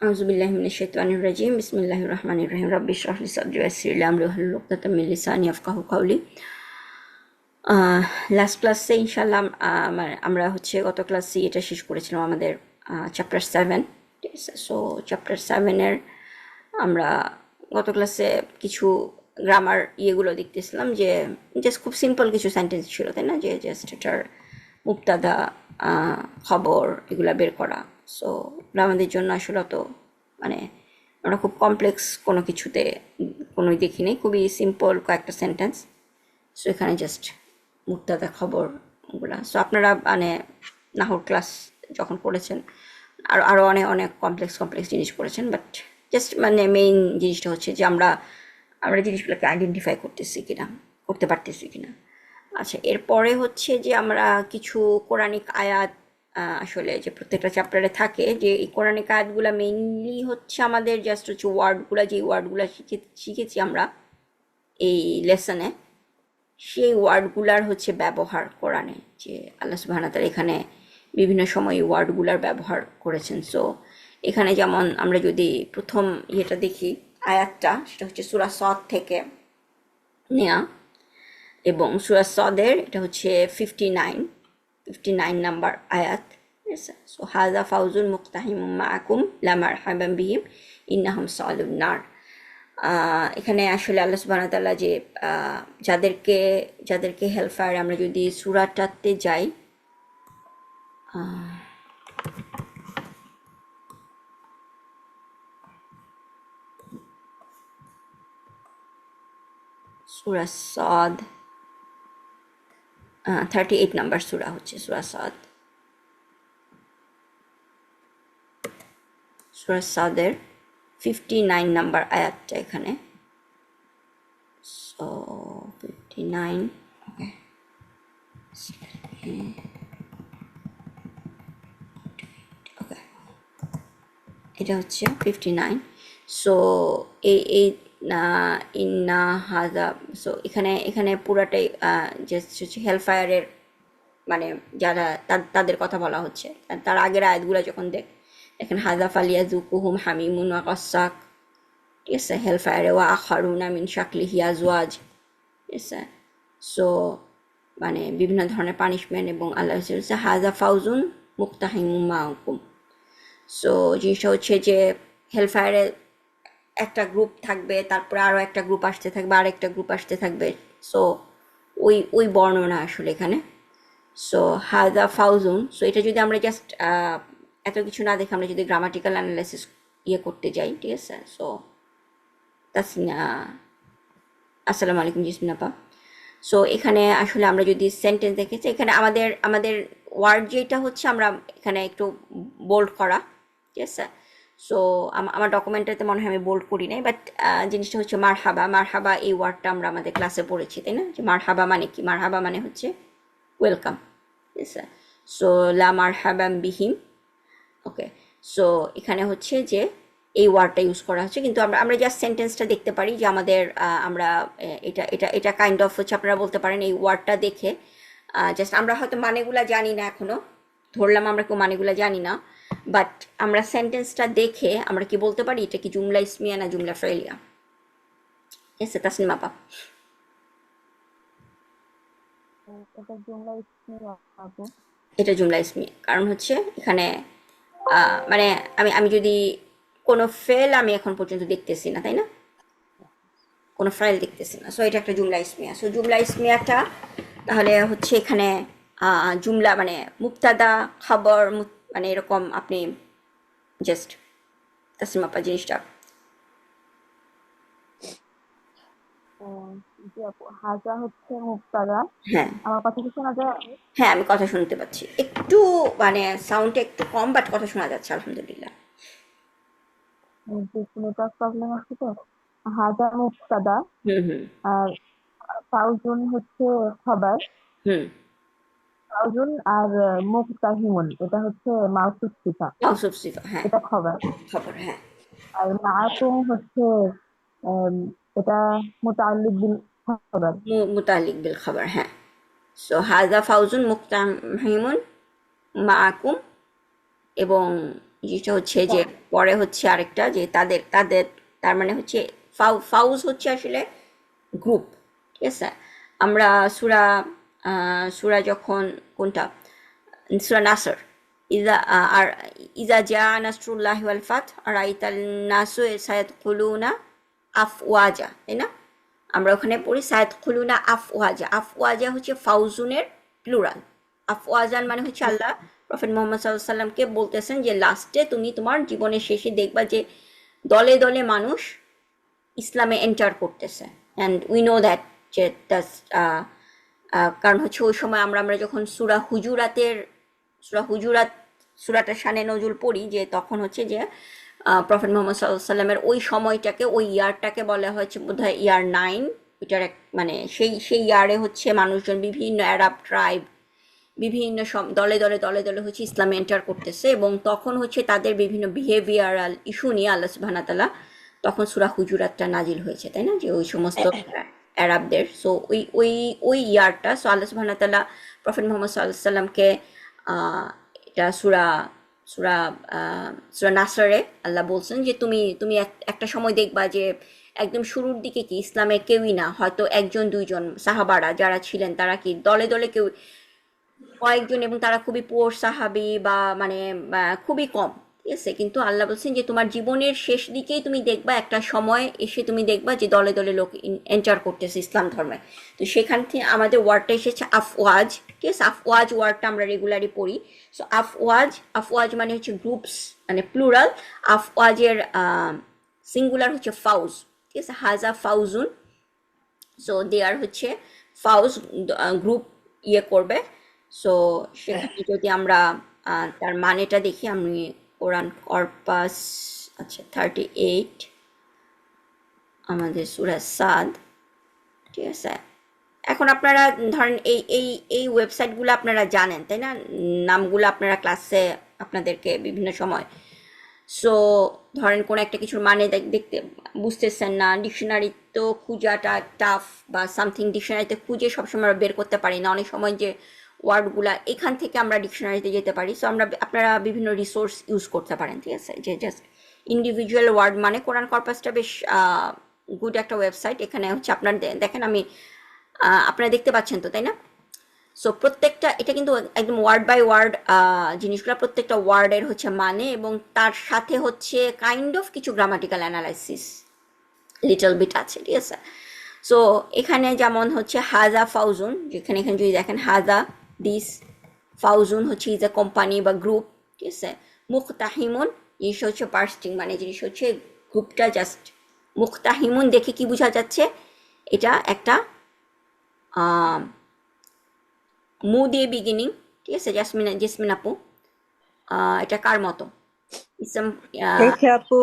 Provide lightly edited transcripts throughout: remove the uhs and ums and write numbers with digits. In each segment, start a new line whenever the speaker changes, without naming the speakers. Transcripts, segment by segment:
আউযুবিল্লাহি মিনাশ শাইতানির রাজিম বিসমিল্লাহির রহমানির রহিম রাব্বি ইশরাহ লি সাদরি ওয়াইসির লি আমরি ওয়াহলুল উকদাতাম মিন লিসানি ইয়াফকাহু কাওলি। লাস্ট ক্লাসে ইনশাআল্লাহ আমরা হচ্ছে গত ক্লাসে এটা শেষ করেছিলাম আমাদের চ্যাপ্টার 7। ঠিক আছে, সো চ্যাপ্টার 7-এর আমরা গত ক্লাসে কিছু গ্রামার ইয়েগুলো দেখতেছিলাম, যে জাস্ট খুব সিম্পল কিছু সেন্টেন্স ছিল, তাই না, যে জাস্ট এটার মুবতাদা, খবর এগুলা বের করা। সো ওটা আমাদের জন্য আসলে অত মানে আমরা খুব কমপ্লেক্স কোনো কিছুতে কোনোই দেখিনি, খুবই সিম্পল কয়েকটা সেন্টেন্স। সো এখানে জাস্ট মুক্তাদা খবর ওগুলা। সো আপনারা মানে নাহর ক্লাস যখন করেছেন আরও আরও অনেক অনেক কমপ্লেক্স কমপ্লেক্স জিনিস করেছেন, বাট জাস্ট মানে মেইন জিনিসটা হচ্ছে যে আমরা আমরা জিনিসগুলোকে আইডেন্টিফাই করতেছি কিনা, করতে পারতেছি কিনা। আচ্ছা, এরপরে হচ্ছে যে আমরা কিছু কোরআনিক আয়াত, আসলে যে প্রত্যেকটা চ্যাপ্টারে থাকে, যে এই কোরআনিক আয়াতগুলো মেইনলি হচ্ছে আমাদের জাস্ট হচ্ছে ওয়ার্ডগুলো, যে ওয়ার্ডগুলো শিখেছি আমরা এই লেসনে, সেই ওয়ার্ডগুলার হচ্ছে ব্যবহার কোরআনে, যে আল্লাহ সুবহানাহু ওয়া তাআলা এখানে বিভিন্ন সময় এই ওয়ার্ডগুলার ব্যবহার করেছেন। সো এখানে যেমন আমরা যদি প্রথম ইয়েটা দেখি, আয়াতটা, সেটা হচ্ছে সূরা সদ থেকে নেয়া, এবং সূরা সদের এটা হচ্ছে 59 নাম্বার আয়াত। ঠিক আছে, সো হাযা ফাউজুন মুকতাহিমুম মাআকুম লা মারহাবান বিহিম ইন্নাহুম সালুন নার। এখানে আসলে আল্লাহ সুবহানাহু ওয়া তাআলা যে যাদেরকে যাদেরকে হেলফায়ার, আমরা যদি সূরাটাতে যাই, সূরা সদ 38 নাম্বার সূরা হচ্ছে সূরা সদ। সূরা সদের 59 নাম্বার আয়াতটা এখানে। সো 59, ওকে, ওকে, এটা হচ্ছে 59। সো এই ইন্না হাজা, সো এখানে এখানে পুরাটাই জাস্ট হচ্ছে হেলফায়ারের, মানে যারা তাদের কথা বলা হচ্ছে। তার আগের আয়াতগুলো যখন দেখেন, হাজা ফালিয়া জুকুহুম হামিমুন ওয়া কাসাক। ঠিক আছে, হেলফায়ারে ওয়া আখারুনা মিন শাকলিহি আজওয়াজ। ঠিক আছে, সো মানে বিভিন্ন ধরনের পানিশমেন্ট, এবং আল্লাহ হচ্ছে হাজা ফাউজুন মুক্তাহিমুম মাআকুম। সো জিনিসটা হচ্ছে যে হেলফায়ারে একটা গ্রুপ থাকবে, তারপরে আরও একটা গ্রুপ আসতে থাকবে, আর একটা গ্রুপ আসতে থাকবে। সো ওই ওই বর্ণনা আসলে এখানে। সো হাজা ফাউজুন, সো এটা যদি আমরা জাস্ট এত কিছু না দেখে আমরা যদি গ্রামাটিক্যাল অ্যানালাইসিস ইয়ে করতে যাই, ঠিক আছে। সো তাসনিয়া, আসসালামু আলাইকুম জিসমিন আপা। সো এখানে আসলে আমরা যদি সেন্টেন্স দেখেছি, এখানে আমাদের আমাদের ওয়ার্ড যেটা হচ্ছে আমরা এখানে একটু বোল্ড করা। ঠিক আছে, সো আমার ডকুমেন্টারিতে মনে হয় আমি বোল্ড করি নাই, বাট জিনিসটা হচ্ছে মারহাবা। মারহাবা এই ওয়ার্ডটা আমরা আমাদের ক্লাসে পড়েছি, তাই না, যে মারহাবা মানে কি? মারহাবা মানে হচ্ছে ওয়েলকাম। ঠিক আছে, সো লা মারহাবাম বিহিম। ওকে, সো এখানে হচ্ছে যে এই ওয়ার্ডটা ইউজ করা হচ্ছে, কিন্তু আমরা আমরা জাস্ট সেন্টেন্সটা দেখতে পারি যে আমাদের আমরা এটা এটা এটা কাইন্ড অফ হচ্ছে, আপনারা বলতে পারেন এই ওয়ার্ডটা দেখে জাস্ট আমরা হয়তো মানেগুলা জানি না এখনো, ধরলাম আমরা কেউ মানেগুলা জানি না, বাট আমরা সেন্টেন্সটা দেখে আমরা কি বলতে পারি এটা কি জুমলা ইসমিয়া না জুমলা ফেলিয়া। এসে তাসনিম আপা।
এটা জুমলা ইসমিয়া আপু।
এটা জুমলা ইসমিয়া, কারণ হচ্ছে এখানে মানে আমি যদি কোনো ফেল আমি এখন পর্যন্ত দেখতেছি না, তাই না, কোনো ফাইল দেখতেছি না। সো এটা একটা জুমলা ইসমিয়া। সো জুমলা ইসমিয়াটা তাহলে হচ্ছে এখানে জুমলা মানে মুক্তাদা খবর, মানে এরকম আপনি জাস্ট তাসমাপা জিনিসটা।
আহ, জি আপু, হাজা হচ্ছে মুক্তাদা।
হ্যাঁ,
আমার কথা কি শোনা যায়?
হ্যাঁ, আমি কথা শুনতে পাচ্ছি একটু, মানে সাউন্ডটা একটু কম, বাট কথা শোনা যাচ্ছে আলহামদুলিল্লাহ।
যে নেটওয়ার্ক প্রবলেম আছে তো। হাজা মুক্তাদা,
হুম, হুম,
আর ফাউজুন হচ্ছে খবর।
হুম।
ফাউজুন আর মুক্তাহিমুন এটা হচ্ছে মাউসুফ সিফা।
মাউসুফ সিফা, হ্যাঁ,
এটা খবর।
খবর, হ্যাঁ।
আর মাআকুম হচ্ছে আম, এটা মুতাআল্লিক বিল খবর।
মুতালিক বিল খবর, হ্যাঁ। সো হাজা ফাউজুন মুক্তাহিমুন মাআকুম, এবং যেটা হচ্ছে যে পরে হচ্ছে আরেকটা যে তাদের তাদের তার মানে হচ্ছে ফাউজ হচ্ছে আসলে গ্রুপ, ঠিক আছে। আমরা সুরা সুরা যখন কোনটা, সুরা নাসর, ইজা আর ইজা জা নাসরুল্লাহি ওয়াল ফাত রাইতাল নাসু সায়াদখুলুনা আফওয়াজা, তাই না? আমরা ওখানে পড়ি সায়াদখুলুনা আফওয়াজা, আফওয়াজা হচ্ছে ফাউজুনের প্লুরাল। আফওয়াজান মানে হচ্ছে আল্লাহ প্রফেট মোহাম্মদ সাল্লাল্লাহু আলাইহি সাল্লামকে বলতেছেন যে লাস্টে তুমি তোমার জীবনের শেষে দেখবা যে দলে দলে মানুষ ইসলামে এন্টার করতেছে। অ্যান্ড উই নো দ্যাট যে কারণ হচ্ছে ওই সময় আমরা আমরা যখন সুরা হুজুরাত সুরাটার শানে নজুল পড়ি, যে তখন হচ্ছে যে প্রফেট মোহাম্মদ সাল্লাল্লাহু আলাইহি সাল্লামের ওই সময়টাকে, ওই ইয়ারটাকে বলা হয়েছে বোধহয় ইয়ার 9। এটার এক মানে সেই ইয়ারে হচ্ছে মানুষজন বিভিন্ন অ্যারাব ট্রাইব বিভিন্ন দলে দলে দলে দলে হচ্ছে ইসলামে এন্টার করতেছে, এবং তখন হচ্ছে তাদের বিভিন্ন বিহেভিয়ারাল ইস্যু নিয়ে আল্লাহ সুবহানাহু ওয়া তাআলা তখন সূরা হুজুরাতটা নাজিল হয়েছে, তাই না? যে ওই সমস্ত অ্যারাবদের, সো ওই ইয়ারটা, সো আল্লাহ সুবহানাহু ওয়া তাআলা প্রফেট মুহাম্মদ সাল্লাল্লাহু আলাইহি সাল্লামকে এটা সূরা সূরা সূরা নাসরে আল্লাহ বলছেন যে তুমি একটা সময় দেখবা যে একদম শুরুর দিকে কি ইসলামে কেউই না, হয়তো একজন দুইজন সাহাবারা যারা ছিলেন তারা কি দলে দলে কেউ কয়েকজন, এবং তারা খুবই পুয়ার সাহাবি বা মানে খুবই কম, ঠিক আছে। কিন্তু আল্লাহ বলছেন যে তোমার জীবনের শেষ দিকেই তুমি দেখবা একটা সময় এসে তুমি দেখবা যে দলে দলে লোক এন্টার করতেছে ইসলাম ধর্মে। তো সেখান থেকে আমাদের ওয়ার্ডটা এসেছে আফওয়াজ, ঠিক আছে। আফওয়াজ ওয়ার্ডটা আমরা রেগুলারই পড়ি। সো আফওয়াজ মানে হচ্ছে গ্রুপস, মানে প্লুরাল। আফওয়াজের সিঙ্গুলার হচ্ছে ফাউজ, ঠিক আছে, হাজা ফাউজুন। সো দেয়ার হচ্ছে ফাউজ গ্রুপ ইয়ে করবে। সো সেখানে যদি আমরা তার মানেটা দেখি, আমি কোরআন কর্পাস, আচ্ছা 38 আমাদের সূরা সাদ, ঠিক আছে। এখন আপনারা ধরেন এই ওয়েবসাইটগুলো আপনারা জানেন, তাই না? নামগুলো আপনারা ক্লাসে আপনাদেরকে বিভিন্ন সময়, সো ধরেন কোনো একটা কিছুর মানে দেখতে বুঝতেছেন না, ডিকশনারি তো খুঁজাটা টাফ, বা সামথিং ডিকশনারিতে খুঁজে সবসময় বের করতে পারি না, অনেক সময় যে ওয়ার্ডগুলা এখান থেকে আমরা ডিকশনারিতে যেতে পারি। সো আপনারা বিভিন্ন রিসোর্স ইউজ করতে পারেন, ঠিক আছে। যে জাস্ট ইন্ডিভিজুয়াল ওয়ার্ড মানে কোরআন কর্পাসটা বেশ গুড একটা ওয়েবসাইট। এখানে হচ্ছে আপনার দেখেন আমি আপনারা দেখতে পাচ্ছেন তো, তাই না? সো প্রত্যেকটা, এটা কিন্তু একদম ওয়ার্ড বাই ওয়ার্ড জিনিসগুলো, প্রত্যেকটা ওয়ার্ডের হচ্ছে মানে, এবং তার সাথে হচ্ছে কাইন্ড অফ কিছু গ্রামাটিক্যাল অ্যানালাইসিস লিটল বিট আছে, ঠিক আছে। সো এখানে যেমন হচ্ছে হাজা ফাউজুন, যেখানে এখানে যদি দেখেন হাজা দিস, ফাউজুন হচ্ছে ইজ এ কোম্পানি বা গ্রুপ, ঠিক আছে। মুখতাহিমুন জিনিস হচ্ছে পার্সটিং, মানে জিনিস হচ্ছে গ্রুপটা জাস্ট মুখতাহিমুন দেখে কি বোঝা যাচ্ছে, এটা একটা মু দিয়ে বিগিনিং, ঠিক আছে। জেসমিন আপু, এটা কার মতো? ইসম
দেখে আপু,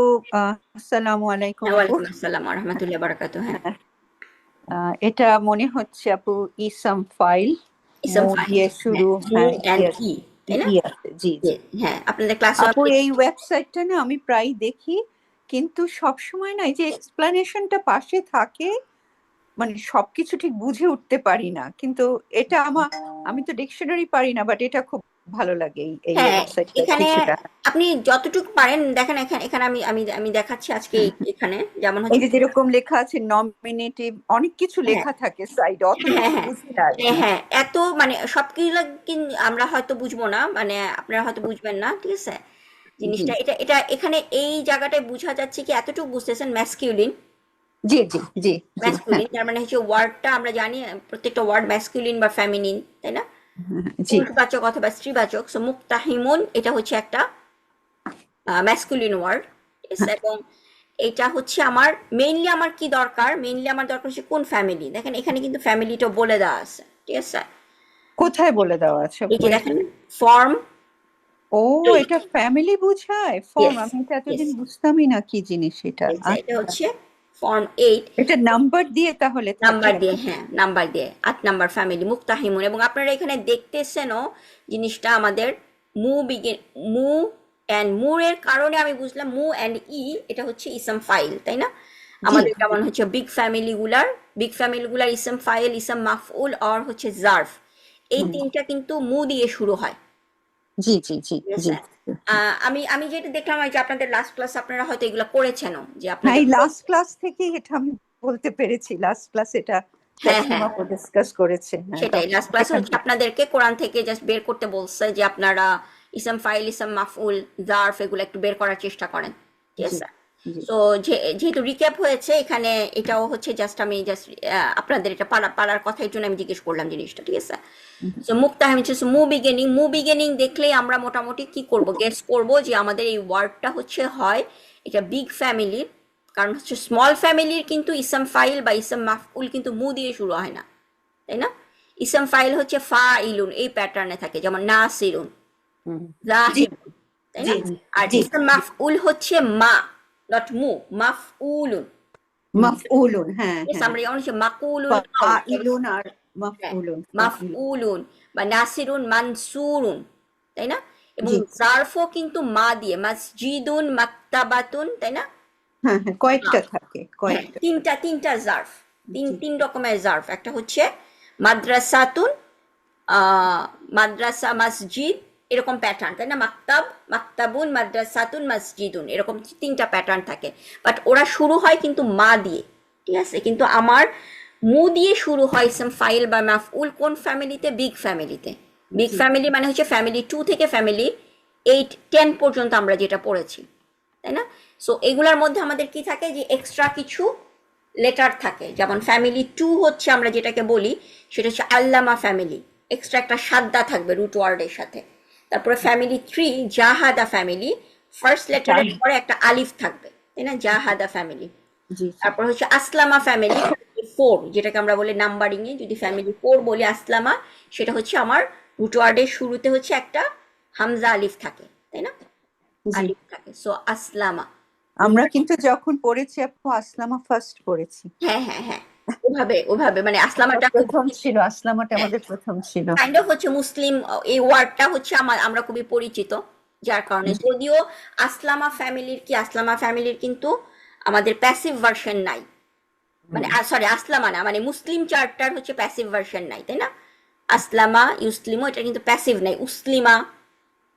আসসালামু আলাইকুম আপু।
ওয়ালাইকুম আসসালাম ওয়া রাহমাতুল্লাহি ওয়া বারাকাতুহু। হ্যাঁ,
এটা মনে হচ্ছে আপু ইসম ফাইল,
ইসম
মু
ফাইল,
দিয়ে শুরু।
মু
হ্যাঁ,
অ্যান্ড ই, তাই না?
আছে, জি জি।
হ্যাঁ, আপনাদের ক্লাসে
আপু এই ওয়েবসাইটটা না আমি প্রায় দেখি, কিন্তু সবসময় না এই যে এক্সপ্লানেশনটা পাশে থাকে, মানে সবকিছু ঠিক বুঝে উঠতে পারি না। কিন্তু এটা আমি তো ডিকশনারি পারি না, বাট এটা খুব ভালো লাগে এই
হ্যাঁ,
ওয়েবসাইটটা
এখানে
কিছুটা।
আপনি যতটুকু পারেন দেখেন, এখানে এখানে আমি আমি আমি দেখাচ্ছি আজকে এখানে যেমন
এই
হচ্ছে,
যে যেরকম লেখা আছে নমিনেটিভ, অনেক কিছু
হ্যাঁ
লেখা থাকে সাইড, অত
হ্যাঁ
কিছু
হ্যাঁ
বুঝি না আর
হ্যাঁ
কি।
হ্যাঁ, এত মানে সবকিছু আমরা হয়তো বুঝবো না, মানে আপনারা হয়তো বুঝবেন না, ঠিক আছে।
জি
জিনিসটা এটা এটা এখানে এই জায়গাটায় বোঝা যাচ্ছে কি, এতটুকু বুঝতেছেন ম্যাসকিউলিন,
জি জি জি জি। হ্যাঁ,
তার মানে হচ্ছে ওয়ার্ডটা আমরা জানি প্রত্যেকটা ওয়ার্ড ম্যাসকিউলিন বা ফেমিনিন, তাই না?
জি
পুরুষবাচক অথবা স্ত্রীবাচক। সো মুক্তাহিমুন এটা হচ্ছে একটা ম্যাসকুলিন ওয়ার্ড, ঠিক আছে। এবং এটা হচ্ছে আমার মেইনলি আমার কি দরকার, মেইনলি আমার দরকার হচ্ছে কোন ফ্যামিলি। দেখেন এখানে কিন্তু ফ্যামিলিটা বলে দেওয়া আছে, ঠিক আছে।
কোথায় বলে দেওয়া আছে
এই
আপু
যে
এটা?
দেখেন ফর্ম,
ও, এটা ফ্যামিলি বোঝায় ফর্ম?
ইয়েস
আমি এটা
ইয়েস,
এতদিন বুঝতামই না কি জিনিস এটা।
এটা
আচ্ছা,
হচ্ছে ফর্ম 8,
এটা নাম্বার দিয়ে তাহলে থাকে?
নাম্বার দিয়ে, হ্যাঁ নাম্বার দিয়ে 8 নাম্বার ফ্যামিলি মুক্তাহিমুন। এবং আপনারা এখানে দেখতেছেনও জিনিসটা আমাদের মু বিগিন, মু অ্যান্ড মুর এর কারণে আমি বুঝলাম মু অ্যান্ড ই এটা হচ্ছে ইসম ফাইল, তাই না?
জি
আমাদের যেমন হচ্ছে বিগ ফ্যামিলিগুলার ইসম ফাইল, ইসম মাফউল আর হচ্ছে জার্ফ, এই
হুম,
তিনটা কিন্তু মু দিয়ে শুরু হয়,
জি জি জি
ঠিক
জি।
আছে। আমি আমি যেটা দেখলাম যে আপনাদের লাস্ট ক্লাস আপনারা হয়তো এগুলো করেছেনও, যে
হ্যাঁ,
আপনাদের
এই লাস্ট ক্লাস থেকেই এটা আমি বলতে পেরেছি। লাস্ট ক্লাস এটা
হ্যাঁ হ্যাঁ
তাসনিম আপু ডিসকাস করেছে। হ্যাঁ,
সেটাই,
তখন
লাস্ট ক্লাসে
সেখান
হচ্ছে
থেকে।
আপনাদেরকে কোরআন থেকে জাস্ট বের করতে বলছে যে আপনারা ইসম ফাইল, ইসম মাফউল, জার্ফ এগুলো একটু বের করার চেষ্টা করেন, ঠিক
জি,
আছে?
জি।
সো যেহেতু রিক্যাপ হয়েছে এখানে, এটাও হচ্ছে জাস্ট আমি জাস্ট আপনাদের এটা পারার কথার জন্য আমি জিজ্ঞেস করলাম জিনিসটা, ঠিক আছে? সো মুক্তাহিম হচ্ছে মু বিগিনিং দেখলেই আমরা মোটামুটি কি করব, গেস করব যে আমাদের এই ওয়ার্ডটা হচ্ছে হয় এটা বিগ ফ্যামিলির, কারণ হচ্ছে স্মল ফ্যামিলির কিন্তু ইসম ফাইল বা ইসম মাফউল কিন্তু মু দিয়ে শুরু হয় না, তাই না? ইসম ফাইল হচ্ছে ফা ইলুন এই প্যাটার্নে থাকে, যেমন নাসিরুন,
হুম। জি,
জাহিদুন, তাই
জি,
না? আর
জি।
ইসম মাফউল হচ্ছে মা, নট মু, মাফউলুন।
মাফউলুন, হ্যাঁ,
Yes,
হ্যাঁ।
আমরা যেমন হচ্ছে মাকুলুল কাউল,
ফাইলুন আর
হ্যাঁ,
মাফউলুন, ফাইলুন।
মাফউলুন বা নাসিরুন, মানসুরুন, তাই না? এবং
জি,
জারফও কিন্তু মা দিয়ে, মসজিদুন, মাকতাবাতুন, তাই না?
হ্যাঁ, হ্যাঁ, কয়েকটা থাকে,
হ্যাঁ,
কয়েকটা।
তিনটা জার্ফ,
জি,
তিন রকমের জার্ফ। একটা হচ্ছে মাদ্রাসাতুন, মাদ্রাসা, মসজিদ, এরকম প্যাটার্ন, তাই না? মাকতাব, মাকতাবুন, মাদ্রাসাতুন, মসজিদুন, এরকম তিনটা প্যাটার্ন থাকে। বাট ওরা শুরু হয় কিন্তু মা দিয়ে, ঠিক আছে? কিন্তু আমার মু দিয়ে শুরু হয় সাম ফাইল বা মাফউল কোন ফ্যামিলিতে? বিগ ফ্যামিলিতে। বিগ
জি,
ফ্যামিলি মানে হচ্ছে ফ্যামিলি 2 থেকে ফ্যামিলি 8 10 পর্যন্ত আমরা যেটা পড়েছি, তাই না? সো এগুলার মধ্যে আমাদের কি থাকে, যে এক্সট্রা কিছু লেটার থাকে, যেমন ফ্যামিলি 2 হচ্ছে আমরা যেটাকে বলি সেটা হচ্ছে আল্লামা ফ্যামিলি, এক্সট্রা একটা সাদ্দা থাকবে রুট ওয়ার্ডের সাথে। তারপরে ফ্যামিলি 3 জাহাদা ফ্যামিলি, ফার্স্ট লেটারের পরে একটা আলিফ থাকবে, তাই না? জাহাদা ফ্যামিলি।
জি, জি।
তারপর হচ্ছে আসলামা ফ্যামিলি 4, যেটাকে আমরা বলি নাম্বারিং এ যদি ফ্যামিলি 4 বলি আসলামা, সেটা হচ্ছে আমার রুট ওয়ার্ডের শুরুতে হচ্ছে একটা হামজা আলিফ থাকে, তাই না?
জি।
আলিফ থাকে, সো আসলামা।
আমরা কিন্তু যখন পড়েছি আপু, আসলামা ফার্স্ট পড়েছি।
হ্যাঁ হ্যাঁ হ্যাঁ, ওভাবে ওভাবে মানে
ওটা
আসলামাটা খুব
প্রথম ছিল, আসলামাটা আমাদের প্রথম ছিল।
কাইন্ড অফ হচ্ছে মুসলিম, এই ওয়ার্ডটা হচ্ছে আমরা খুবই পরিচিত, যার কারণে।
জি,
যদিও আসলামা ফ্যামিলির কিন্তু আমাদের প্যাসিভ ভার্সন নাই, মানে সরি আসলামা না, মানে মুসলিম চার্টার হচ্ছে প্যাসিভ ভার্সন নাই, তাই না? আসলামা, ইউসলিমো, এটা কিন্তু প্যাসিভ নাই। উসলিমা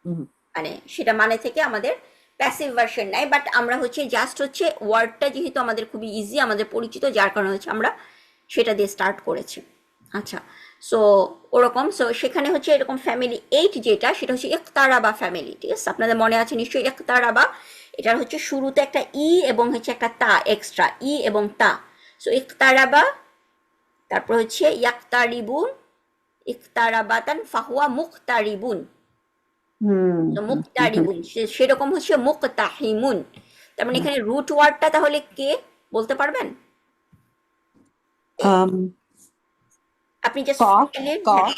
হুম।
মানে সেটা মানে থেকে আমাদের প্যাসিভ ভার্সন নাই, বাট আমরা হচ্ছে জাস্ট হচ্ছে ওয়ার্ডটা যেহেতু আমাদের খুবই ইজি, আমাদের পরিচিত, যার কারণে হচ্ছে আমরা সেটা দিয়ে স্টার্ট করেছি। আচ্ছা, সো ওরকম, সো সেখানে হচ্ছে এরকম ফ্যামিলি 8 যেটা, সেটা হচ্ছে ইকতারাবা ফ্যামিলি, ঠিক আছে? আপনাদের মনে আছে নিশ্চয়ই ইকতারাবা, এটার হচ্ছে শুরুতে একটা ই এবং হচ্ছে একটা তা এক্সট্রা, ই এবং তা। সো ইকতারাবা, তারপর হচ্ছে ইয়াকতারিবুন, ইকতারাবাতান ফাহুয়া মুকতারিবুন।
হুম,
তো
হুম, হুম, হুম।
মুক্তারিবুন সেরকম হচ্ছে মুক্তাহিমুন। তার মানে এখানে রুট ওয়ার্ডটা তাহলে কে বলতে পারবেন?
আম,
আপনি জাস্ট
কফ,
ফ্যামিলির, হ্যাঁ
কফ,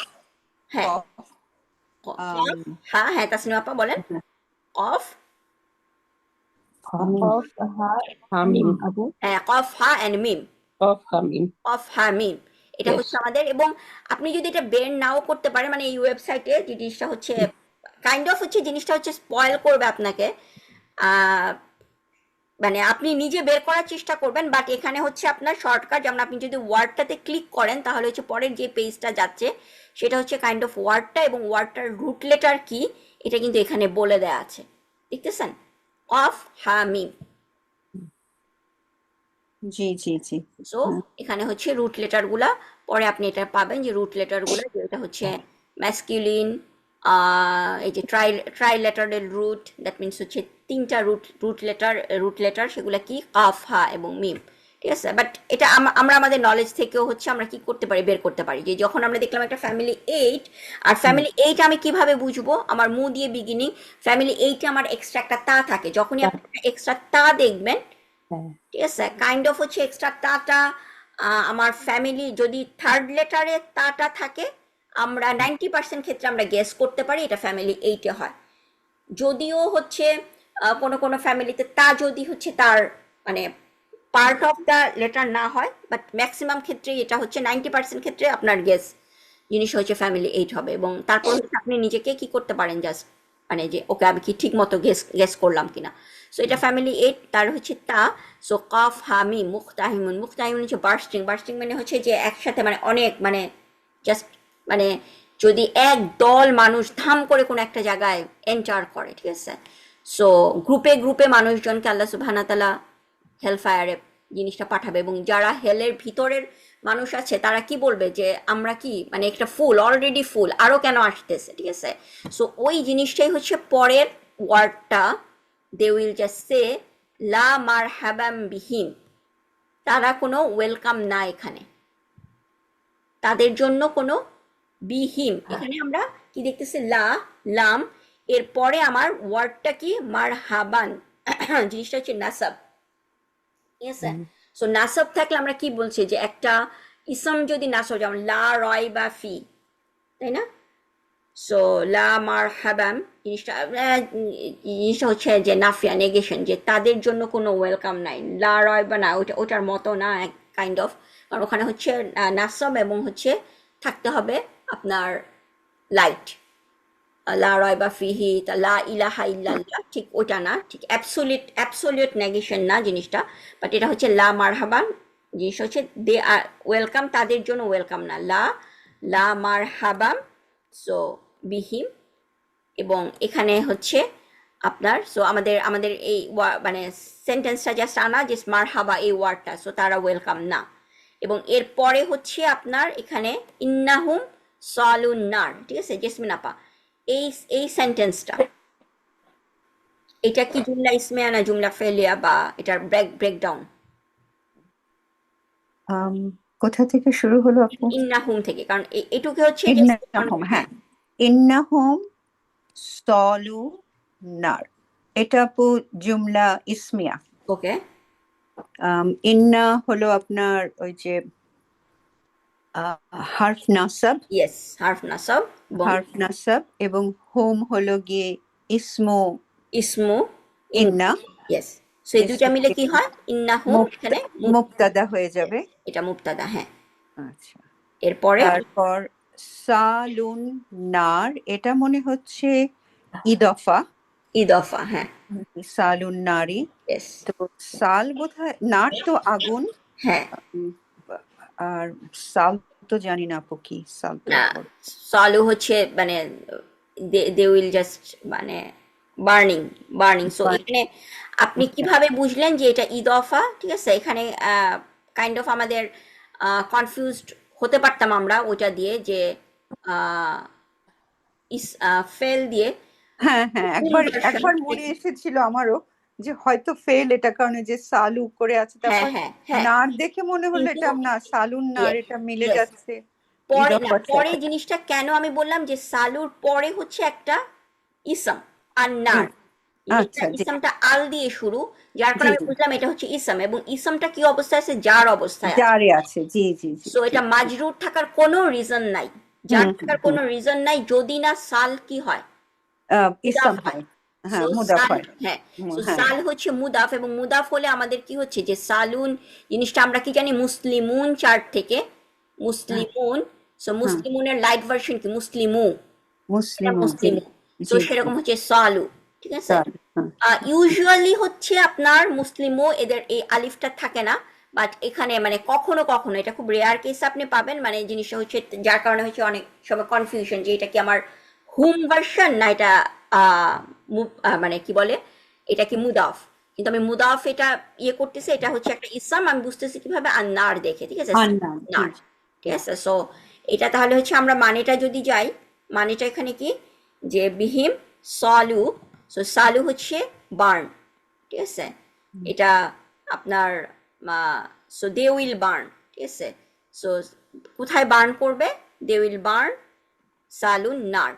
হ্যাঁ,
কফ,
কফ, হ্যাঁ হ্যাঁ, তাসনিম আপা বলেন। কফ,
হামিম
কফ হা
হামিম
আবু।
হ্যাঁ, কফ হা অ্যান্ড মিম,
অফ হামিম
কফ হা মিম, এটা
ইয়েস
হচ্ছে আমাদের। এবং আপনি যদি এটা বের নাও করতে পারেন, মানে এই ওয়েবসাইটে যে জিনিসটা হচ্ছে কাইন্ড অফ হচ্ছে জিনিসটা হচ্ছে স্পয়েল করবে আপনাকে, আহ, মানে আপনি নিজে বের করার চেষ্টা করবেন, বাট এখানে হচ্ছে আপনার শর্টকাট, যেমন আপনি যদি ওয়ার্ডটাতে ক্লিক করেন তাহলে হচ্ছে পরের যে পেজটা যাচ্ছে সেটা হচ্ছে কাইন্ড অফ ওয়ার্ডটা, এবং ওয়ার্ডটার রুট লেটার কি এটা কিন্তু এখানে বলে দেয়া আছে, দেখতেছেন? Of Hamim.
G, G, G.
So
হ্যাঁ,
এখানে হচ্ছে রুট লেটার গুলা, পরে আপনি এটা পাবেন যে রুট লেটার গুলা, যেটা হচ্ছে ম্যাসকিউলিন, এই যে ট্রাই লেটারের রুট, দ্যাট মিনস হচ্ছে তিনটা রুট লেটার, সেগুলা কি? কাফ, হা এবং মিম, ঠিক আছে? বাট এটা আমরা আমাদের নলেজ থেকেও হচ্ছে আমরা কি করতে পারি, বের করতে পারি, যে যখন আমরা দেখলাম একটা ফ্যামিলি 8, আর
হুম,
ফ্যামিলি 8 আমি কিভাবে বুঝবো? আমার মু দিয়ে বিগিনিং, ফ্যামিলি 8 আমার এক্সট্রা একটা তা থাকে, যখনই আপনি এক্সট্রা তা দেখবেন,
হ্যাঁ,
ঠিক আছে, কাইন্ড অফ হচ্ছে এক্সট্রা তাটা, আমার ফ্যামিলি যদি থার্ড লেটারে তাটা থাকে, আমরা 90% ক্ষেত্রে আমরা গেস করতে পারি এটা ফ্যামিলি 8-এ হয়। যদিও হচ্ছে কোনো কোনো ফ্যামিলিতে তা যদি হচ্ছে তার মানে পার্ট অফ দ্য লেটার না হয়, বাট ম্যাক্সিমাম ক্ষেত্রে এটা হচ্ছে 90% ক্ষেত্রে আপনার গেস জিনিস হচ্ছে ফ্যামিলি 8 হবে। এবং তারপর হচ্ছে আপনি নিজেকে কি করতে পারেন, জাস্ট মানে যে ওকে আমি কি ঠিক মতো গেস গেস করলাম কিনা। সো এটা ফ্যামিলি 8, তার হচ্ছে তা। সো কফ হামি মুক্তাহিমুন, মুক্তাহিমুন হচ্ছে বার্স্টিং, বার্স্টিং মানে হচ্ছে যে একসাথে মানে অনেক মানে জাস্ট মানে যদি এক দল মানুষ ধাম করে কোনো একটা জায়গায় এন্টার করে, ঠিক আছে, সো গ্রুপে গ্রুপে মানুষজনকে আল্লাহ সুবহানাহু ওয়া তাআলা হেল ফায়ারে জিনিসটা পাঠাবে, এবং যারা হেলের ভিতরের মানুষ আছে তারা কি বলবে যে আমরা কি মানে একটা ফুল, অলরেডি ফুল, আরো কেন আসতেছে, ঠিক আছে। সো ওই জিনিসটাই হচ্ছে পরের ওয়ার্ডটা, দে উইল জাস্ট সে লা মারহাবাম বিহিম, তারা কোনো ওয়েলকাম না এখানে, তাদের জন্য কোনো বিহিম, এখানে আমরা কি দেখতেছি লা, লাম, এরপরে আমার ওয়ার্ডটা কি মারহাবান, জিনিসটা হচ্ছে নাসাব, ঠিক আছে। সো নাসাব থাকলে আমরা কি বলছি যে একটা ইসম যদি নাসব, যেমন লা রয় বা ফি, তাই না। সো লা মারহাবাম জিনিসটা হচ্ছে যে নাফিয়া, নেগেশন, যে তাদের জন্য কোনো ওয়েলকাম নাই, লা রয় বা না, ওটার মতো না কাইন্ড অফ, কারণ ওখানে হচ্ছে নাসব এবং হচ্ছে থাকতে হবে আপনার লাইট, লা রয়বা ফিহি, তা লা ইলাহা ইল্লাল্লাহ, ঠিক ওটা না, ঠিক অ্যাবসোলিউট নেগেশন না জিনিসটা, বাট এটা হচ্ছে লা মারহাবান, জিনিসটা হচ্ছে দে আর ওয়েলকাম, তাদের জন্য ওয়েলকাম না, লা লা মারহাবাম, সো বিহিম। এবং এখানে হচ্ছে আপনার, সো আমাদের আমাদের এই মানে সেন্টেন্সটা জাস্ট আনা যে মারহাবা এই ওয়ার্ডটা, সো তারা ওয়েলকাম না। এবং এরপরে হচ্ছে আপনার এখানে ইন্নাহুম সালুন নার, ঠিক আছে জেসমিন আপা, এই এই সেন্টেন্সটা, এটা কি জুমলা ইসমিয়া না জুমলা ফেলিয়া, বা এটার ব্রেকডাউন?
কোথা থেকে শুরু হলো আপু?
ইন্নাহুম থেকে, কারণ এটুকু হচ্ছে যে
ইন্নাহুম, হ্যাঁ, ইন্নাহুম সলু নার, এটা আপু জুমলা ইসমিয়া।
ওকে,
ইন্না হলো আপনার ওই যে হার্ফ নাসাব,
ইয়েস, হার্ফ নাসাব, এবং
হার্ফ নাসাব, এবং হোম হলো গিয়ে ইসমু
ইসমু ইন,
ইন্না,
ইয়েস। সো এই দুইটা
ইসমু
মিলে কি
ইন্না,
হয়, ইন্নাহুম এখানে
মুবতাদা হয়ে যাবে।
এটা মুবতাদা, হ্যাঁ।
আচ্ছা,
এরপরে
তারপর সালুন নার, এটা মনে হচ্ছে ইদফা,
ইদফা, হ্যাঁ,
সালুন নারী।
ইয়েস,
তো সাল বোধহয়, নার তো আগুন,
হ্যাঁ,
উম, আর সাল তো জানি না আপু কি, সাল তো
না সলু হচ্ছে মানে দে উইল জাস্ট মানে বার্নিং, বার্নিং। সো এখানে আপনি
আচ্ছা,
কিভাবে বুঝলেন যে এটা ইদফা, ঠিক আছে, এখানে কাইন্ড অফ আমাদের কনফিউজড হতে পারতাম আমরা ওটা দিয়ে যে আহ, ইস ফেল দিয়ে
হ্যাঁ হ্যাঁ,
কোন
একবার
version
একবার মনে
থেকে-
এসেছিল আমারও যে হয়তো ফেল, এটা কারণে যে সালু করে আছে,
হ্যাঁ
তারপর
হ্যাঁ হ্যাঁ,
নার দেখে মনে হলো
কিন্তু
এটা না, সালুন নার, এটা মিলে
ইয়েস,
যাচ্ছে
পরে না,
ইদফার
পরে
সাথে।
জিনিসটা কেন আমি বললাম যে সালুর পরে হচ্ছে একটা ইসম আর নার,
হুম,
জিনিসটা
আচ্ছা, জি
ইসমটা আল দিয়ে শুরু, যার
জি
কারণে আমি
জি,
বুঝলাম এটা হচ্ছে ইসম, এবং ইসমটা কি অবস্থায় আছে, যার অবস্থায় আছে।
জারে আছে, জি জি জি,
সো এটা
ঠিক।
মাজরুর থাকার কোনো রিজন নাই,
হুম
যার
হুম
থাকার
হুম,
কোনো রিজন নাই, যদি না সাল কি হয়, মুদাফ
ইসম
হয়।
হয়,
সো
হ্যাঁ, মুদাফ
সাল,
হয়,
হ্যাঁ, সো
হ্যাঁ
সাল হচ্ছে মুদাফ, এবং মুদাফ হলে আমাদের কি হচ্ছে যে সালুন জিনিসটা আমরা কি জানি মুসলিমুন চার্ট থেকে,
হ্যাঁ
মুসলিমুন, সো
হ্যাঁ,
মুসলিমুনের লাইট ভার্সন কি মুসলিমু, এটা
মুসলিম, জি
মুসলিমু, সো
জি জি,
সেরকম হচ্ছে সালু, ঠিক আছে।
তার, হ্যাঁ,
ইউজুয়ালি হচ্ছে আপনার মুসলিমও এদের এই আলিফটা থাকে না, বাট এখানে মানে কখনো কখনো, এটা খুব রেয়ার কেস আপনি পাবেন, মানে জিনিসটা হচ্ছে যার কারণে হচ্ছে অনেক সময় কনফিউশন যে এটা কি আমার হুম ভার্সন না এটা মানে কি বলে এটা কি মুদাফ, কিন্তু আমি মুদাফ এটা ইয়ে করতেছি, এটা হচ্ছে একটা ইসলাম, আমি বুঝতেছি কিভাবে আন্নার দেখে, ঠিক আছে,
আন্না, জি
নার,
জি,
ঠিক আছে। সো এটা তাহলে হচ্ছে আমরা মানেটা যদি যাই, মানেটা এখানে কি যে বিহিম সলু, সো সালু হচ্ছে বার্ন, ঠিক আছে, এটা আপনার সো দে উইল বার্ন, ঠিক আছে। সো কোথায় বার্ন করবে, দে উইল বার্ন সালুন নার,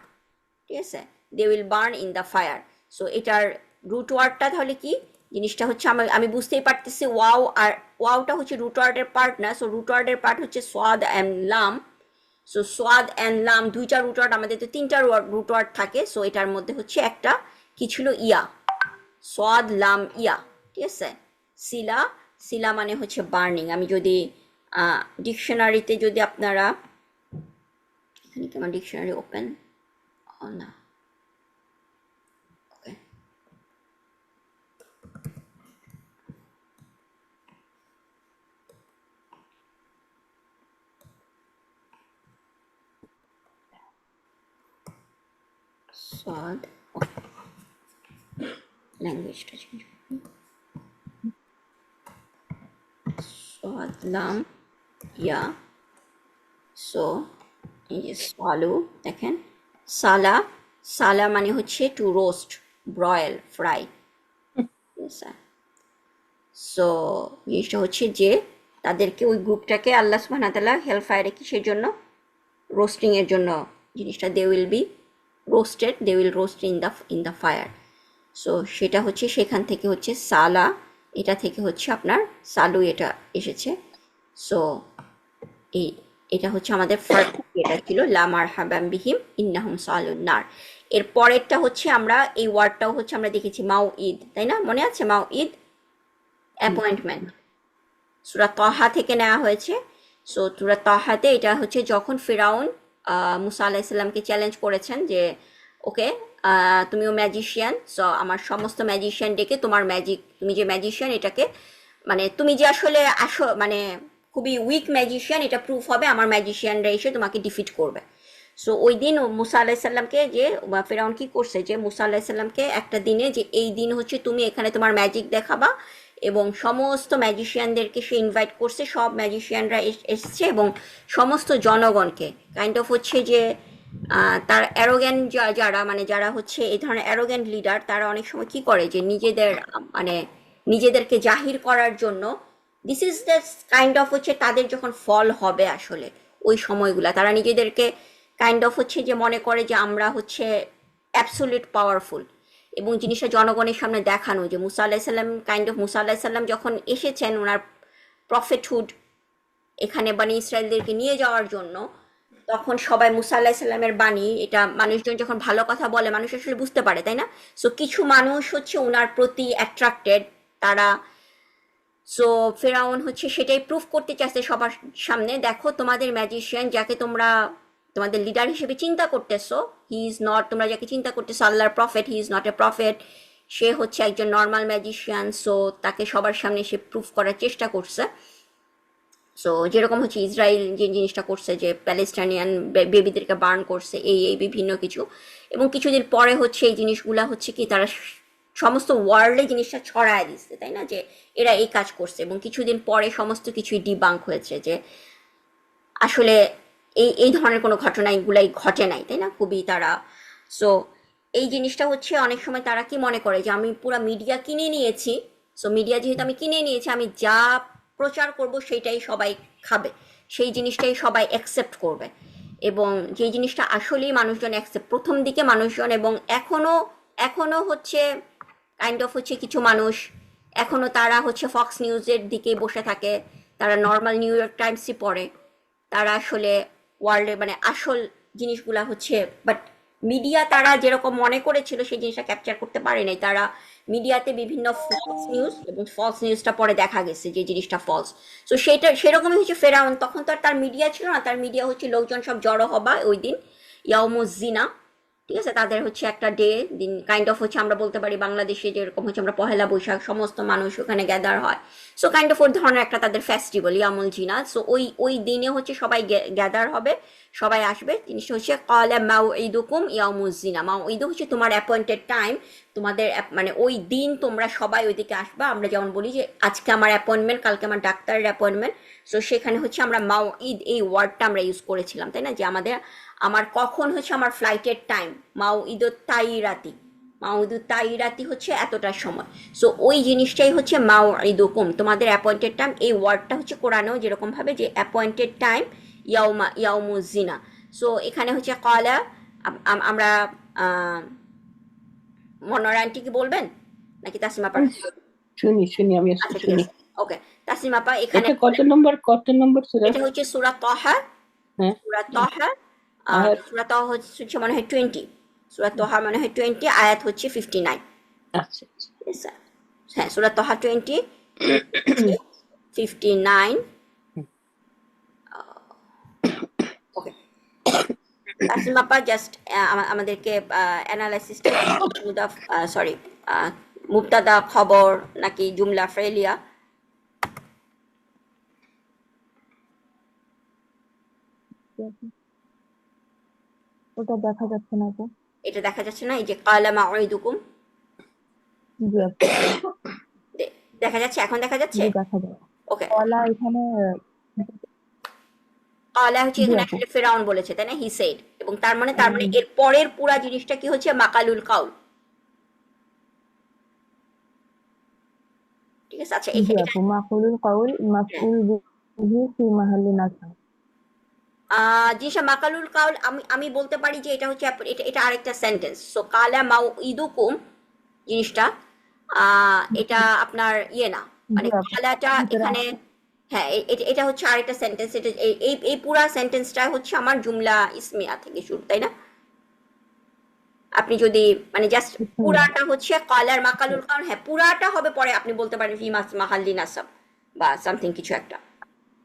ঠিক আছে, they will burn in the fire. So এটার রুট ওয়ার্ডটা তাহলে কি, জিনিসটা হচ্ছে আমি বুঝতেই পারতেছি ওয়াও, আর ওয়াওটা হচ্ছে রুট ওয়ার্ডের পার্ট না, সো রুট ওয়ার্ডের পার্ট হচ্ছে সোয়াদ অ্যান্ড লাম। সো সোয়াদ অ্যান্ড লাম দুইটা রুট ওয়ার্ড, আমাদের তো তিনটা রুট ওয়ার্ড থাকে, সো এটার মধ্যে হচ্ছে একটা কি ছিল ইয়া, সোয়াদ লাম ইয়া, ঠিক আছে। সিলা, সিলা মানে হচ্ছে বার্নিং, আমি যদি ডিকশনারিতে যদি আপনারা, এখানে কি আমার ডিকশনারি ওপেন, না, ওকে, সাদ, ল্যাঙ্গুয়েজটা চেঞ্জ সাদ লাম ইয়া। সো এই যে সালু দেখেন, সালা, সালা মানে হচ্ছে to roast, broil, fry. So জিনিসটা হচ্ছে যে তাদেরকে ওই গ্রুপটাকে আল্লাহ সুবহানাহু ওয়া তাআলা হেল ফায়ারে কিসের জন্য, রোস্টিং এর জন্য জিনিসটা, they will be roasted, they will roast in the fire. So সেটা হচ্ছে সেখান থেকে হচ্ছে সালা, এটা থেকে হচ্ছে আপনার সালু এটা এসেছে। সো এই এটা হচ্ছে আমাদের ফার্স্ট, এটা ছিল লা মারহাবান বিহিম ইন্নাহুম সালুন নার। এর পরেরটা হচ্ছে আমরা এই ওয়ার্ডটাও হচ্ছে আমরা দেখেছি মাও ঈদ, তাই না, মনে আছে মাও ঈদ, অ্যাপয়েন্টমেন্ট, সূরা তাহা থেকে নেওয়া হয়েছে। সো সূরা তাহাতে এটা হচ্ছে যখন ফিরাউন মুসা আলাইহিস সালামকে চ্যালেঞ্জ করেছেন যে ওকে তুমিও ম্যাজিশিয়ান, সো আমার সমস্ত ম্যাজিশিয়ান ডেকে তোমার ম্যাজিক, তুমি যে ম্যাজিশিয়ান এটাকে মানে তুমি যে আসলে মানে খুবই উইক ম্যাজিশিয়ান এটা প্রুফ হবে, আমার ম্যাজিশিয়ানরা এসে তোমাকে ডিফিট করবে। সো ওই দিন মুসা আলাহিসাল্লামকে যে ফেরাউন কি করছে যে মুসা আলাহিসাল্লামকে একটা দিনে যে এই দিন হচ্ছে তুমি এখানে তোমার ম্যাজিক দেখাবা, এবং সমস্ত ম্যাজিশিয়ানদেরকে সে ইনভাইট করছে, সব ম্যাজিশিয়ানরা এসছে এবং সমস্ত জনগণকে কাইন্ড অফ হচ্ছে যে তার অ্যারোগ্যান্ট যারা মানে যারা হচ্ছে এই ধরনের অ্যারোগ্যান্ট লিডার, তারা অনেক সময় কি করে যে নিজেদের মানে নিজেদেরকে জাহির করার জন্য, this is the kind of হচ্ছে তাদের যখন ফল হবে আসলে ওই সময়গুলা, তারা নিজেদেরকে কাইন্ড অফ হচ্ছে যে মনে করে যে আমরা হচ্ছে অ্যাবসোলিউট পাওয়ারফুল, এবং জিনিসটা জনগণের সামনে দেখানো যে মুসা আলাহিসাল্লাম কাইন্ড অফ মুসা আলাহিসাল্লাম যখন এসেছেন ওনার প্রফেটহুড এখানে বানি ইসরায়েলদেরকে নিয়ে যাওয়ার জন্য, তখন সবাই মুসা আলাহিসাল্লামের বাণী এটা মানুষজন যখন ভালো কথা বলে মানুষ আসলে বুঝতে পারে, তাই না? সো কিছু মানুষ হচ্ছে ওনার প্রতি অ্যাট্রাক্টেড, তারা, সো ফেরাউন হচ্ছে সেটাই প্রুফ করতে চাচ্ছে সবার সামনে, দেখো তোমাদের ম্যাজিশিয়ান যাকে তোমরা তোমাদের লিডার হিসেবে চিন্তা করতেছো, হি ইজ নট, তোমরা যাকে চিন্তা করতেছো আল্লাহর prophet, he is not a prophet, সে হচ্ছে একজন নর্মাল ম্যাজিশিয়ান। সো তাকে সবার সামনে সে প্রুফ করার চেষ্টা করছে। সো যেরকম হচ্ছে ইসরায়েল যে জিনিসটা করছে যে প্যালেস্টাইনিয়ান বেবিদেরকে বার্ন করছে, এই বিভিন্ন কিছু, এবং কিছুদিন পরে হচ্ছে এই জিনিসগুলা হচ্ছে কি তারা সমস্ত ওয়ার্ল্ডে জিনিসটা ছড়ায় দিচ্ছে, তাই না, যে এরা এই কাজ করছে, এবং কিছুদিন পরে সমস্ত কিছুই ডিবাঙ্ক হয়েছে যে আসলে এই ধরনের কোনো ঘটনা এগুলাই ঘটে নাই, তাই না, খুবই তারা। সো এই জিনিসটা হচ্ছে অনেক সময় তারা কি মনে করে যে আমি পুরো মিডিয়া কিনে নিয়েছি, সো মিডিয়া যেহেতু আমি কিনে নিয়েছি আমি যা প্রচার করব সেটাই সবাই খাবে, সেই জিনিসটাই সবাই অ্যাকসেপ্ট করবে, এবং যে জিনিসটা আসলেই মানুষজন অ্যাকসেপ্ট প্রথম দিকে মানুষজন, এবং এখনো হচ্ছে কাইন্ড অফ হচ্ছে কিছু মানুষ এখনো তারা হচ্ছে ফক্স নিউজের দিকে বসে থাকে, তারা নর্মাল নিউ ইয়র্ক টাইমসই পড়ে, তারা আসলে ওয়ার্ল্ডে মানে আসল জিনিসগুলা হচ্ছে, বাট মিডিয়া তারা যেরকম মনে করেছিল সেই জিনিসটা ক্যাপচার করতে পারে নাই, তারা মিডিয়াতে বিভিন্ন ফলস নিউজ, এবং ফলস নিউজটা পরে দেখা গেছে যে জিনিসটা ফলস। সো সেটা সেরকমই হচ্ছে ফেরাউন, তখন তো আর তার মিডিয়া ছিল না, তার মিডিয়া হচ্ছে লোকজন সব জড়ো হবা ওই দিন ইয়াউমুজ্জিনা, ঠিক আছে, তাদের হচ্ছে একটা ডে দিন কাইন্ড অফ হচ্ছে আমরা বলতে পারি বাংলাদেশে যেরকম হচ্ছে আমরা পহেলা বৈশাখ সমস্ত মানুষ ওখানে গ্যাদার হয়, সো কাইন্ড অফ ওর ধরনের একটা তাদের ফেস্টিভ্যাল ইয়ামুল জিনা। সো ওই দিনে হচ্ছে সবাই গ্যাদার হবে, সবাই আসবে, জিনিসটা হচ্ছে ক্বালা মাউঈদুকুম ইয়াউমুজ জিনা, মাউঈদ হচ্ছে তোমার অ্যাপয়েন্টেড টাইম, তোমাদের মানে ওই দিন তোমরা সবাই ওইদিকে আসবা, আমরা যেমন বলি যে আজকে আমার অ্যাপয়েন্টমেন্ট, কালকে আমার ডাক্তারের অ্যাপয়েন্টমেন্ট, সো সেখানে হচ্ছে আমরা মাউঈদ এই ওয়ার্ডটা আমরা ইউজ করেছিলাম, তাই না, যে আমার কখন হচ্ছে আমার ফ্লাইটের টাইম, মাউঈদুত তাইরাতি, মাউঈদুত তাইরাতি হচ্ছে এতটার সময়। সো ওই জিনিসটাই হচ্ছে মাউঈদুকুম, তোমাদের অ্যাপয়েন্টেড টাইম, এই ওয়ার্ডটা হচ্ছে কোরআনেও যেরকম ভাবে যে অ্যাপয়েন্টেড টাইম ইয়াউমুজ জিনা। সো এখানে হচ্ছে ক্বালা, আমরা মনোয়ার আন্টি কি বলবেন নাকি তাসলিমা আপা?
শুনি শুনি আমি
আচ্ছা ঠিক
শুনি।
আছে, ওকে, তাসলিমা আপা এখানে
এটা কত নম্বর সূরা?
এটা হচ্ছে সূরা তাহা,
হ্যাঁ,
সূরা তাহা,
আয়াত।
সূরা তাহা হচ্ছে মনে হয় 20, সূরা তাহা মনে হয় 20, আয়াত হচ্ছে 59।
আচ্ছা আচ্ছা।
Yes, sir. হ্যাঁ সূরা তাহা 20, 59। ওকে, তাসলিমা আপা জাস্ট আমাদেরকে অ্যানালাইসিসটা সরি মুবতাদা খবর নাকি জুমলা ফেলিয়া?
ওটা দেখা যাচ্ছে না তো।
এটা দেখা যাচ্ছে না, এই যে কালা মাউইদুকুম,
জি আপু,
দেখা যাচ্ছে, এখন দেখা যাচ্ছে?
জি দেখা যায়।
ওকে,
কলা এখানে
কালা হচ্ছে
জি
এখানে
আপু।
আসলে ফেরাউন বলেছে তাই না, হি সেড, এবং তার মানে এর পরের পুরা জিনিসটা কি হচ্ছে, মাকালুল কাউল। ঠিক আছে, আচ্ছা
জি
এটা
আপু, মাকুলুল কাউল
হ্যাঁ,
মাফউল বিহি ফি মাহাল্লি নাসব।
জিনিসটা মাকালুল কাউল, আমি বলতে পারি যে এটা হচ্ছে এটা এটা আরেকটা সেন্টেন্স। সো কালা মাউ ইদুকুম জিনিসটা এটা আপনার ইয়ে না,
জি
মানে
আপু,
কালাটা
ভিতরে
এখানে, হ্যাঁ এটা হচ্ছে আরেকটা সেন্টেন্স। এটা এই পুরা সেন্টেন্সটা হচ্ছে আমার জুমলা ইসমিয়া থেকে শুরু, তাই না? আপনি যদি মানে জাস্ট
আসছে।
পুরাটা হচ্ছে কালার মাকালুল কাউল, হ্যাঁ পুরাটা হবে পরে আপনি বলতে পারেন ফি মাহাল্লি নাসাব বা সামথিং কিছু একটা,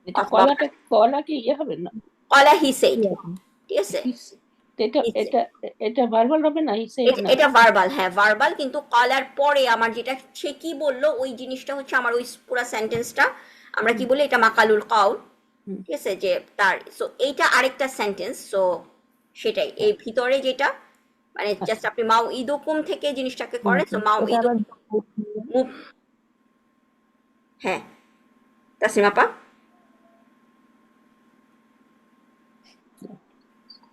এটা
অথবা
কলা কি ইয়ে হবে না?
কলা হি সেড,
জি আপু,
ঠিক আছে,
His- এটা
He said।
এটা এটা ভার্বাল হবে না? হি সেড না?
এটা ভার্বাল, হ্যাঁ ভার্বাল, কিন্তু কলার পরে আমার যেটা সে কি বললো ওই জিনিসটা হচ্ছে আমার ওই পুরো সেন্টেন্সটা আমরা কি বলি, এটা মাকালুল কাউল,
হুম,
ঠিক আছে, যে তার সো এইটা আরেকটা সেন্টেন্স। সো সেটাই এই ভিতরে যেটা মানে জাস্ট
আচ্ছা।
আপনি মাউ ইদুকুম থেকে জিনিসটাকে করে, সো মাউ
এটা আবার
ইদুকুম মুভ, হ্যাঁ তাসলিমা আপা,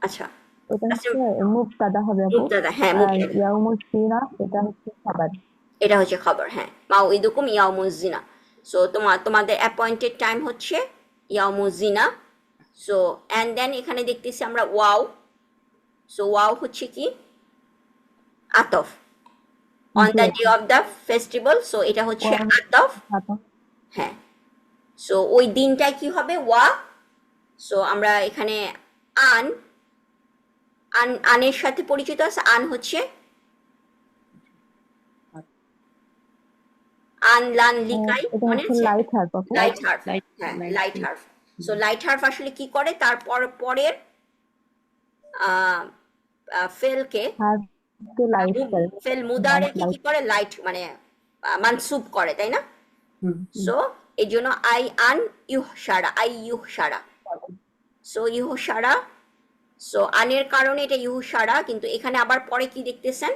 আচ্ছা
এটা
তাসলিম,
হচ্ছে মুবতাদা হবে আপু।
মুবতাদা, হ্যাঁ
আর
মুবতাদা,
ইয়াউমুস সিনা এটা হচ্ছে খাবার।
এটা হচ্ছে খবর, হ্যাঁ মাউ ইদুকুম ইয়াউমুজিনা। সো তোমাদের অ্যাপয়েন্টেড টাইম হচ্ছে ইয়াউমুজিনা। সো অ্যান্ড দেন এখানে দেখতেছি আমরা ওয়াও। সো ওয়াও হচ্ছে কি আতফ, অন
জি
দ্য ডে
আপু,
অফ দ্য ফেস্টিভ্যাল, সো এটা হচ্ছে
ওয়া
আতফ,
খাতা।
হ্যাঁ। সো ওই দিনটায় কি হবে ওয়া, সো আমরা এখানে আন আনের সাথে পরিচিত আছে, আন হচ্ছে আন লান লিকাই,
এটা
মনে
হচ্ছে
আছে,
লাইট হার্প আপু।
লাইট হার্ফ,
লাইট
হ্যাঁ
লাইট
লাইট হার্ফ। সো লাইট হার্ফ আসলে কি করে, তারপর পরের ফেলকে
হার্পকে লাইট করে।
ফেল
লাইট
মুদারেকে কি
লাইট।
করে, লাইট মানে মানসুব করে, তাই না?
হুম হুম
সো এই জন্য আই আন ইউহ সারা, আই ইউহ সারা, সো ইউহ সারা। সো আনের কারণে এটা ইউহ সারা, কিন্তু এখানে আবার পরে কি দেখতেছেন,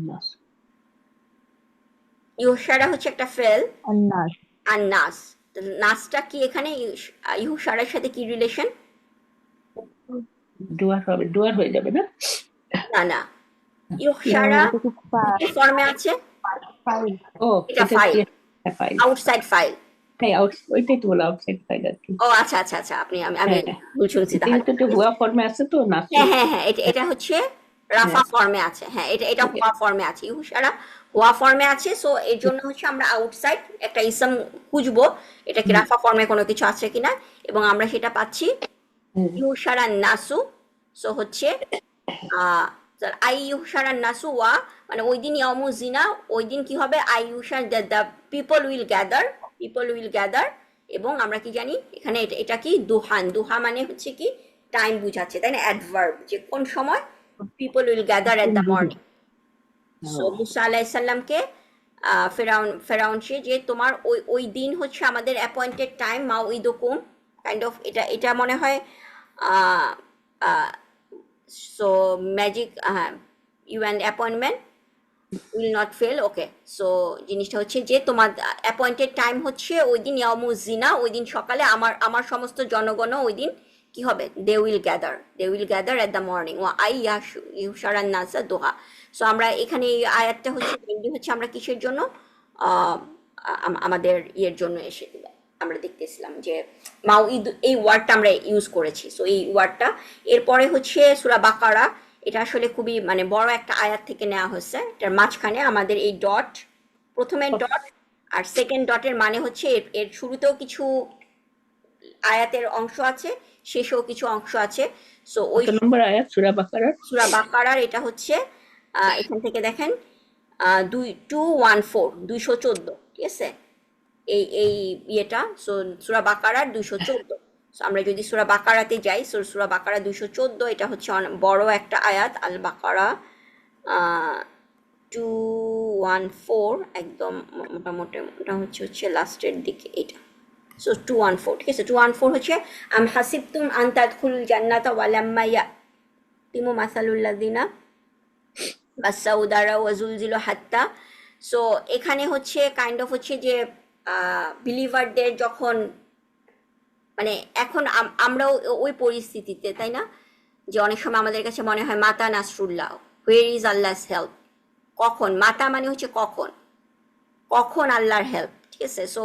না।
ইউহ সারা হচ্ছে একটা ফেল,
আর নাস।
আর নাস, নাসটা কি এখানে ইউহ সারার সাথে কি রিলেশন?
ডুয়ার হয়ে যাবে না?
না না, ইউহ সারা
এটা কি
কি ফর্মে আছে,
ফাইল?
ও
এটা
এটা
ফাইল,
দিয়ে ফাইল।
Outside file.
হ্যাঁ ওইটাই তো বলা আউটসাইড ফাইল আর কি।
ও আচ্ছা আচ্ছা আচ্ছা, আপনি আমি
হ্যাঁ,
ভুল শুনছি তাহলে।
যেহেতু এটা হুয়া ফর্মে আছে তো নাসু।
হ্যাঁ হ্যাঁ হ্যাঁ, এটা হচ্ছে রাফা
হ্যাঁ,
ফর্মে আছে, হ্যাঁ এটা
ওকে।
হুয়া ফর্মে আছে, ইহুসারা হুয়া ফর্মে আছে। সো এর জন্য হচ্ছে আমরা আউটসাইড একটা ইসম খুঁজবো এটা কি
হুম,
রাফা ফর্মে কোনো কিছু আছে কিনা, এবং আমরা সেটা পাচ্ছি
হুম,
ইহুসারা নাসু। সো হচ্ছে আই ইহুসারা নাসু ওয়া, মানে ওই দিন ইয়ামু জিনা, ওই দিন কি হবে, আই ইহুসার the people will gather, people will gather. এবং আমরা কি জানি এখানে এটা কি দুহান, দুহা মানে হচ্ছে কি টাইম বুঝাচ্ছে, তাই না, অ্যাডভার্ব, যে কোন সময় people will gather at the morning. So
ও,
মুসা আলাইসাল্লামকে ফেরাউন সে যে তোমার ওই ওই দিন হচ্ছে আমাদের অ্যাপয়েন্টেড টাইম মাউ ইদুকুম, কাইন্ড অফ এটা মনে হয় সো ম্যাজিক, হ্যাঁ you and appointment will not fail, okay. So জিনিসটা হচ্ছে যে তোমার অ্যাপয়েন্টেড টাইম হচ্ছে ওই দিন ইয়ামু জিনা, ওই দিন সকালে আমার সমস্ত জনগণ ওই দিন কি হবে, they will gather at the morning ও আই ইউশারান নাসা দোহা। সো আমরা এখানে এই আয়াতটা হচ্ছে মেনলি হচ্ছে আমরা কিসের জন্য আমাদের ইয়ের জন্য এসে আমরা দেখতেছিলাম যে মাউ ঈদ এই ওয়ার্ডটা আমরা ইউজ করেছি। সো এই ওয়ার্ডটা এরপরে হচ্ছে সূরা বাকারা, এটা আসলে খুবই মানে বড় একটা আয়াত থেকে নেওয়া হয়েছে। এটার মাঝখানে আমাদের এই ডট, প্রথমের ডট আর সেকেন্ড ডটের মানে হচ্ছে এর শুরুতেও কিছু আয়াতের অংশ আছে, শেষেও কিছু অংশ আছে। সো ওই
কত নম্বর আয়াত সূরা বাকারার?
সূরা বাকারার এটা হচ্ছে এখান থেকে দেখেন 214 ঠিক আছে, এই ইয়েটা। সো সূরা বাকারার 214। সো আমরা যদি সূরা বাকারাতে যাই, সূরা বাকারা 214, এটা হচ্ছে অনেক বড় একটা আয়াত, আল বাকারা 214 একদম মোটামুটি, ওটা হচ্ছে লাস্টের দিকে এটা। সো 214, ঠিক আছে, 214 হচ্ছে আম হাসিবতুম আন তাদখুলুল জান্নাতা ওয়ালাম্মা ইয়াস্তাকিমু মাসালুল্লাযিনা বাসাউদারা ওয়াজুলজিলু হাত্তা। সো এখানে হচ্ছে কাইন্ড অফ হচ্ছে যে বিলিভারদের যখন মানে এখন আমরাও ওই পরিস্থিতিতে, তাই না, যে অনেক সময় আমাদের কাছে মনে হয় মাতা Nasrullah, where is Allah's help, কখন মাতা মানে হচ্ছে কখন, কখন আল্লাহর হেল্প, ঠিক আছে। সো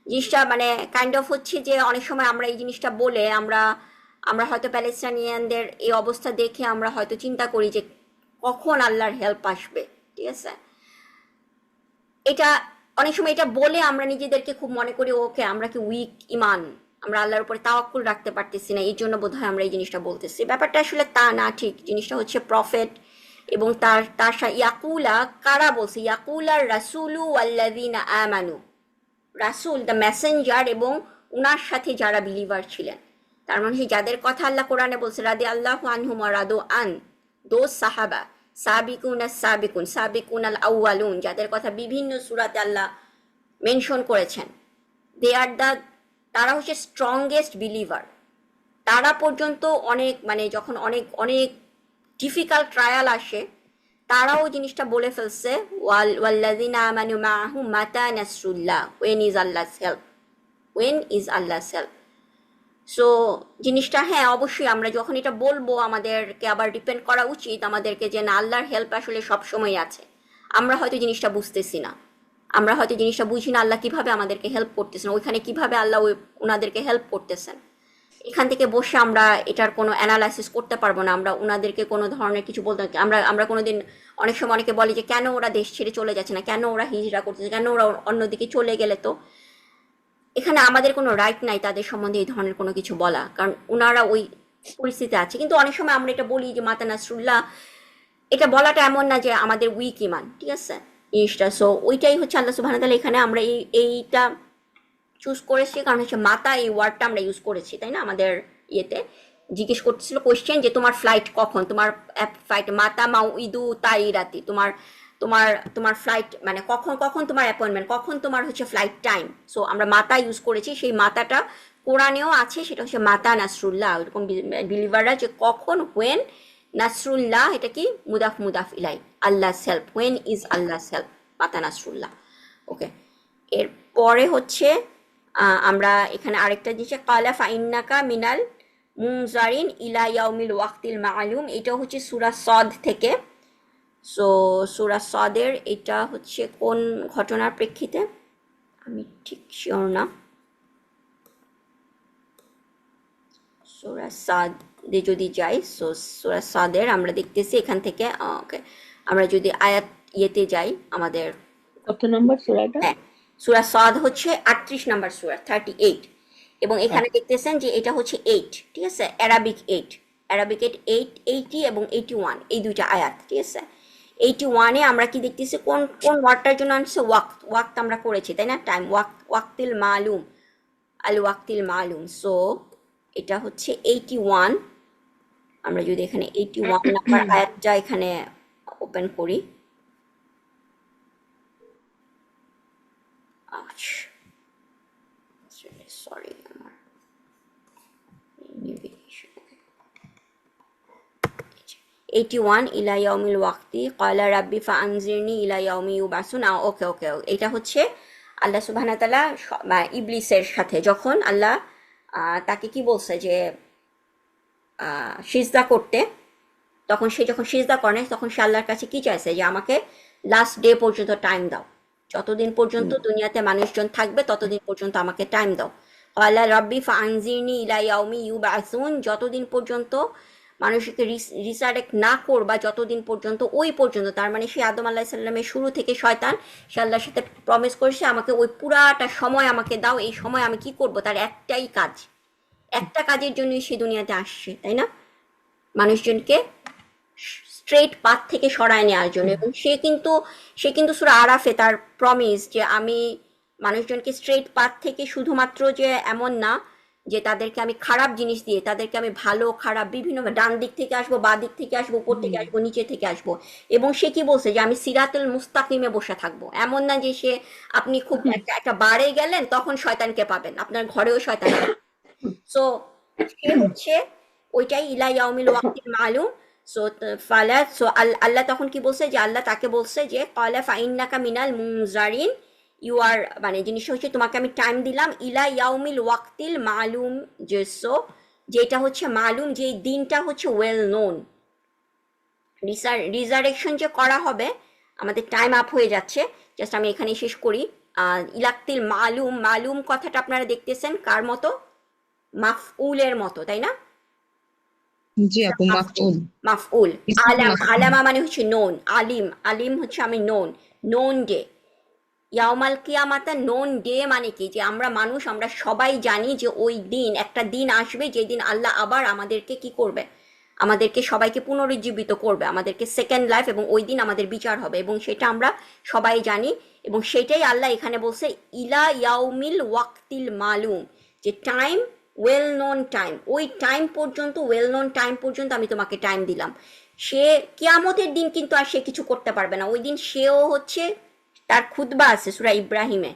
জিনিসটা মানে কাইন্ড অফ হচ্ছে যে অনেক সময় আমরা এই জিনিসটা বলে আমরা আমরা হয়তো প্যালেস্টাইনিয়ানদের এই অবস্থা দেখে আমরা হয়তো চিন্তা করি যে কখন আল্লাহর হেল্প আসবে, ঠিক আছে। এটা অনেক সময় এটা বলে আমরা নিজেদেরকে খুব মনে করি ওকে আমরা কি উইক ইমান, আমরা আল্লাহর উপরে তাওয়াক্কুল রাখতে পারতেছি না, এই জন্য বোধহয় আমরা এই জিনিসটা বলতেছি। ব্যাপারটা আসলে তা না, ঠিক জিনিসটা হচ্ছে প্রফেট এবং তার তার ইয়াকুলা কারা বলছে, ইয়াকুলার রাসুলু আল্লাযিনা আমানু, রাসুল দ্য মেসেঞ্জার এবং উনার সাথে যারা বিলিভার ছিলেন, তার মানে যাদের কথা আল্লাহ কোরআনে বলছে রাদি আল্লাহু আনহুম ওয়া রাদু আন, দোজ সাহাবা সাবিকুন সাবিকুন সাবিকুন আল আউয়ালুন, যাদের কথা বিভিন্ন সূরাতে আল্লাহ মেনশন করেছেন, দে আর দ্য, তারা হচ্ছে স্ট্রংগেস্ট বিলিভার। তারা পর্যন্ত অনেক মানে যখন অনেক অনেক ডিফিকাল্ট ট্রায়াল আসে তারাও জিনিসটা বলে ফেলছে ওয়াল্লাযিনা আমানু মাআহু মাতা নাসরুল্লাহ, when is Allah's help, when is Allah's help. So জিনিসটা হ্যাঁ অবশ্যই আমরা যখন এটা বলবো আমাদেরকে আবার ডিপেন্ড করা উচিত আমাদেরকে যে না আল্লাহর হেল্প আসলে সবসময় আছে। আমরা হয়তো জিনিসটা বুঝতেছি না, আমরা হয়তো জিনিসটা বুঝি না আল্লাহ কিভাবে আমাদেরকে হেল্প করতেছেন, ওইখানে কিভাবে আল্লাহ ওনাদেরকে হেল্প করতেছেন। এখান থেকে বসে আমরা এটার কোনো অ্যানালাইসিস করতে পারবো না, আমরা ওনাদেরকে কোনো ধরনের কিছু বলতে আমরা আমরা কোনোদিন অনেক সময় অনেকে বলি যে কেন ওরা দেশ ছেড়ে চলে যাচ্ছে না, কেন ওরা হিজরা করতেছে, কেন ওরা অন্যদিকে চলে গেলে, তো এখানে আমাদের কোনো রাইট নাই তাদের সম্বন্ধে এই ধরনের কোনো কিছু বলা, কারণ ওনারা ওই পরিস্থিতি আছে। কিন্তু অনেক সময় আমরা এটা বলি যে মাতা নাসরুল্লাহ, এটা বলাটা এমন না যে আমাদের উইক ইমান, ঠিক আছে জিনিসটা। সো ওইটাই হচ্ছে আল্লাহ সুবহানাহু ওয়া তাআলা এখানে আমরা এইটা চুজ করেছি, কারণ হচ্ছে মাতা এই ওয়ার্ডটা আমরা ইউজ করেছি, তাই না। আমাদের ইয়েতে জিজ্ঞেস করতেছিল কোয়েশ্চেন যে তোমার ফ্লাইট কখন, তোমার ফ্লাইট মাতা মাউ ইদু তাই রাতি, তোমার তোমার তোমার ফ্লাইট মানে কখন কখন তোমার অ্যাপয়েন্টমেন্ট, কখন তোমার হচ্ছে ফ্লাইট টাইম। সো আমরা মাতা ইউজ করেছি, সেই মাতাটা কোরআনেও আছে, সেটা হচ্ছে মাতা নাসরুল্লাহ, এরকম বিলিভাররা যে কখন, হোয়েন, নাসরুল্লাহ এটা কি মুদাফ মুদাফ ইলাই, Allah help, when is Allah help, মাতা নাসরুল্লাহ। ওকে, এরপরে হচ্ছে আমরা এখানে আরেকটা দিচ্ছে কালা ফাইন্নাকা মিনাল মুনজারিন ইলা ইয়াউমিল ওয়াক্তিল মাআলুম, এটা হচ্ছে সূরা সদ থেকে। সো সূরা সদের এটা হচ্ছে কোন ঘটনার প্রেক্ষিতে আমি ঠিক শিওর না। সূরা সাদ যদি যাই, সো সূরা সাদের আমরা দেখতেছি এখান থেকে, ওকে আমরা যদি আয়াত ইয়েতে যাই আমাদের,
কত নম্বর সূরাটা?
হ্যাঁ সূরা সাদ হচ্ছে 38 নম্বর সূরা 38, এবং এখানে দেখতেছেন যে এটা হচ্ছে 8, ঠিক আছে, অ্যারাবিক 8, অ্যারাবিক 8 80 এবং 81 এই দুইটা আয়াত, ঠিক আছে। 81-এ আমরা কি দেখতেছি কোন কোন ওয়ার্ডটার জন্য আনছে, ওয়াক্ত, ওয়াক্ত আমরা করেছি তাই না, টাইম, ওয়াক্ত, ওয়াক্তিল মালুম, আল ওয়াক্তিল মালুম। সো এটা হচ্ছে 81, আমরা যদি এখানে 81 নাম্বার আয়াতটা এখানে ওপেন করি, সরি আমার নেভিগেশন, 81 ইলা ইয়াউমিল ওয়াক্তি ক্বালা রাব্বি ফাআনজিরনি ইলা ইয়াউমি ইউবাসুন। ওকে ওকে, এটা হচ্ছে আল্লাহ সুবহানাহু ওয়া তাআলা ইবলিসের সাথে যখন আল্লাহ তাকে কি বলছে যে সিজদা করতে, তখন সে যখন সিজদা করে তখন সে আল্লাহর কাছে কি চাইছে যে আমাকে লাস্ট ডে পর্যন্ত টাইম দাও, যতদিন পর্যন্ত দুনিয়াতে মানুষজন থাকবে ততদিন পর্যন্ত আমাকে টাইম দাও। ক্বালা রাব্বি ফাআনজিরনি ইলা ইয়াউমি ইউবাসুন, যতদিন পর্যন্ত মানুষকে রিসারেক্ট না করবা যতদিন পর্যন্ত, ওই পর্যন্ত, তার মানে সে আদম আলাইহিস সালামের শুরু থেকে শয়তান সে আল্লাহর সাথে প্রমিস করেছে আমাকে ওই পুরাটা সময় আমাকে দাও, এই সময় আমি কি করব, তার একটাই কাজ, একটা কাজের জন্যই সে দুনিয়াতে আসছে, তাই না, মানুষজনকে স্ট্রেট পাথ থেকে সরায় নেওয়ার জন্য। এবং সে কিন্তু সূরা আরাফে তার প্রমিস যে আমি মানুষজনকে স্ট্রেট পাথ থেকে শুধুমাত্র যে এমন না যে তাদেরকে আমি খারাপ জিনিস দিয়ে, তাদেরকে আমি ভালো খারাপ বিভিন্ন ডান দিক থেকে আসবো, বা দিক থেকে আসবো, উপর থেকে আসবো, নিচে থেকে আসবো। এবং সে কি বলছে যে আমি সিরাতুল মুস্তাকিমে বসে থাকবো, এমন না যে সে আপনি খুব একটা বারে গেলেন তখন শয়তানকে পাবেন, আপনার ঘরেও শয়তান। সো সে হচ্ছে ওইটাই ইলা ইয়াউমিল ওয়াক্তিল মালুম। সো ফালা, সো আল্লাহ তখন কি বলছে, যে আল্লাহ তাকে বলছে যে কলা ফাইন্নাকা মিনাল মুনজারিন, ইউ আর, মানে জিনিসটা হচ্ছে তোমাকে আমি টাইম দিলাম ইলা ইয়াউমিল ওয়াক্তিল মালুম, যে সো যেটা হচ্ছে মালুম, যে দিনটা হচ্ছে ওয়েল নোন। রিজারেকশন যে করা হবে, আমাদের টাইম আপ হয়ে যাচ্ছে, জাস্ট আমি এখানে শেষ করি। ইলাক্তিল মালুম, মালুম কথাটা আপনারা দেখতেছেন কার মতো, মাফউলের মতো, তাই না?
জি আপু, মাফউল।
মাফউল।
ইসমুল
আলাম,
মাফউল।
আলামা মানে হচ্ছে নোন, আলিম, আলিম হচ্ছে আমি নোন, নোন ডে। ইয়াউমাল কিয়ামাতা নোন ডে মানে কি, যে আমরা মানুষ, আমরা সবাই জানি যে ওই দিন, একটা দিন আসবে যে দিন আল্লাহ আবার আমাদেরকে কি করবে, আমাদেরকে সবাইকে পুনরুজ্জীবিত করবে, আমাদেরকে সেকেন্ড লাইফ, এবং ওই দিন আমাদের বিচার হবে, এবং সেটা আমরা সবাই জানি। এবং সেটাই আল্লাহ এখানে বলছে ইলা ইয়াউমিল ওয়াক্তিল মালুম, যে টাইম, ওয়েল নোন টাইম, ওই টাইম পর্যন্ত, ওয়েল নোন টাইম পর্যন্ত আমি তোমাকে টাইম দিলাম। সে কিয়ামতের দিন কিন্তু আর সে কিছু করতে পারবে না ওই দিন। সেও হচ্ছে, তার খুতবা আছে সূরা ইব্রাহিমে,